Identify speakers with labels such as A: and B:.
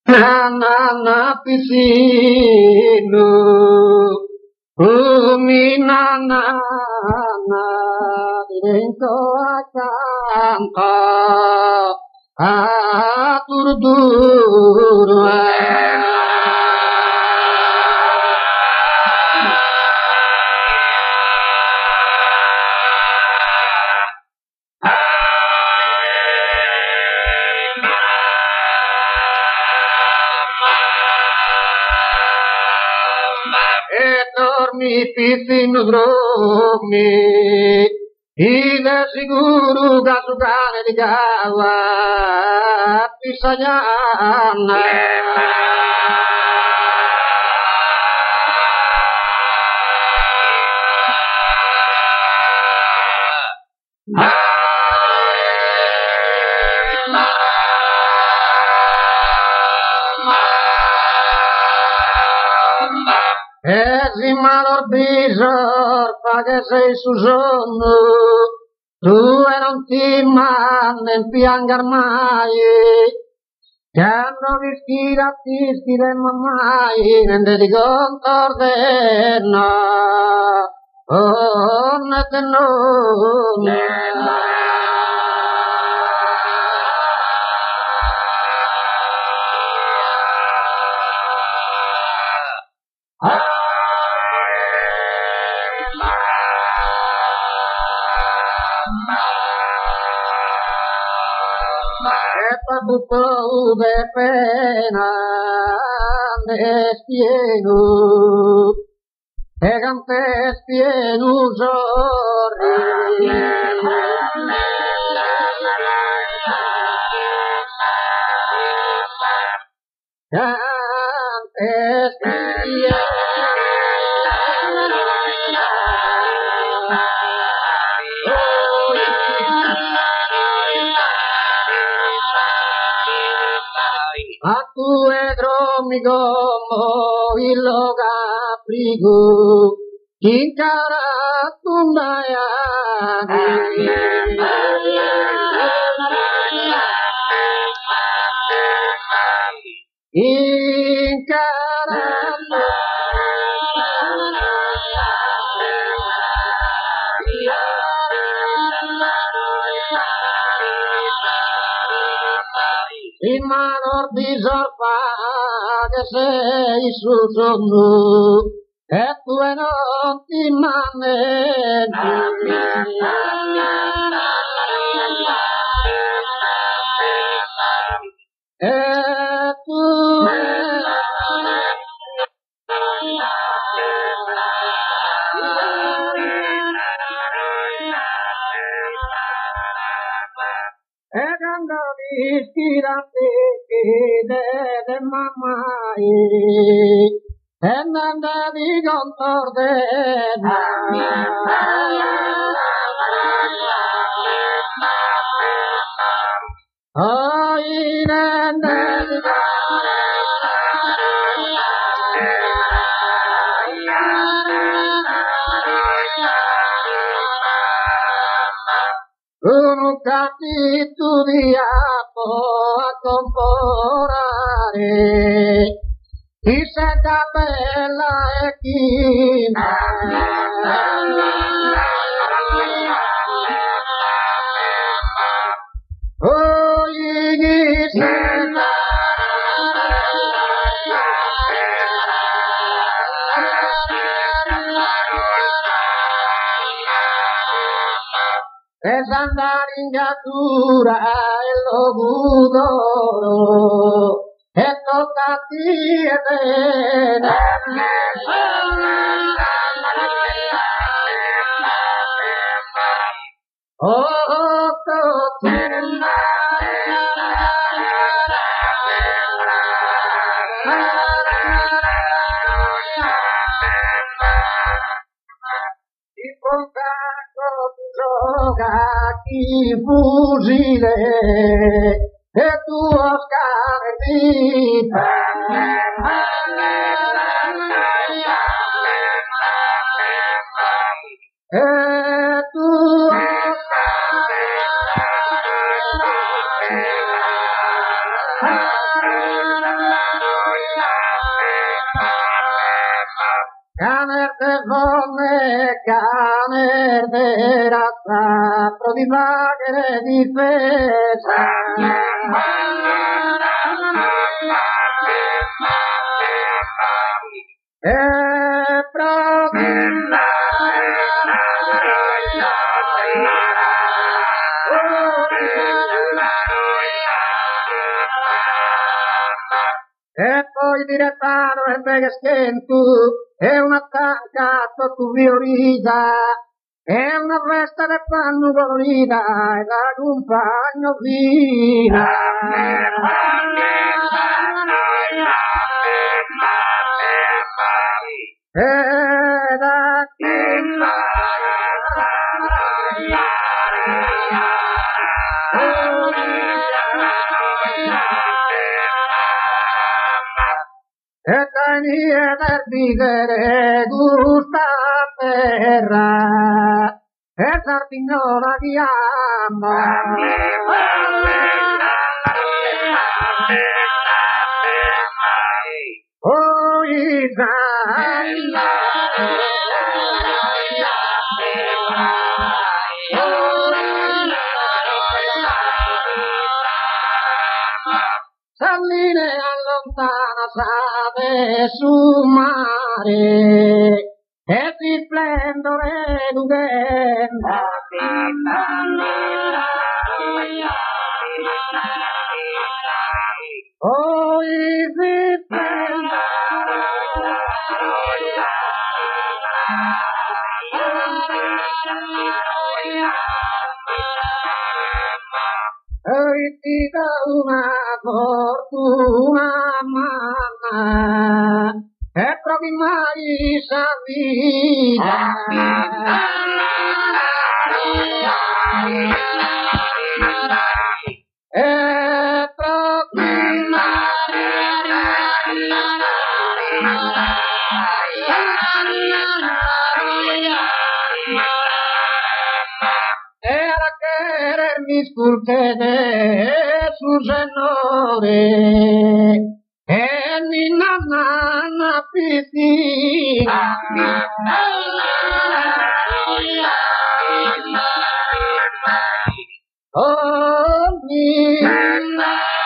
A: Nana pisinu nana ringko acangka atur durwa dormi pisinu dromi ide siguru gasukane di Jawa pisahnya si malor bisor paghe sei su sonno tu e non ti mannen piangar mai quando vi schiremo mai nende di contor denno oh nete no Butuh pena despienu Egan despienu sorri Egan despienu Aku edromi gomo iloga prigu kinkara tundaya kinkara Imanor bisorfa che sei su sonno e tu e non ti mammenti e tu e quando ispirati de mamai e nanda di contor de oh inanda di Uno capito di apo a comporare chi se da bella e chi oh chi se es andare in gatura e lo budoro e toccati e bene oh Chi fusile e tu Oscar vita e tu Oscar Canerte fonne, canerte razza, prodivagere difesa. E e poi direttano e bene schento, e una tanca sotto violita, e una festa del panno colorita, e la compagno fina. E da e tanie del vivere gusta terra e sardinola di amma oh Salline allontana save sul mare e si splendore d'ugenda. Oh, si ti do una fortuna mamma e proprio mai sapita e proprio era che mi sculpete su genore e mi nanna piscina oh mi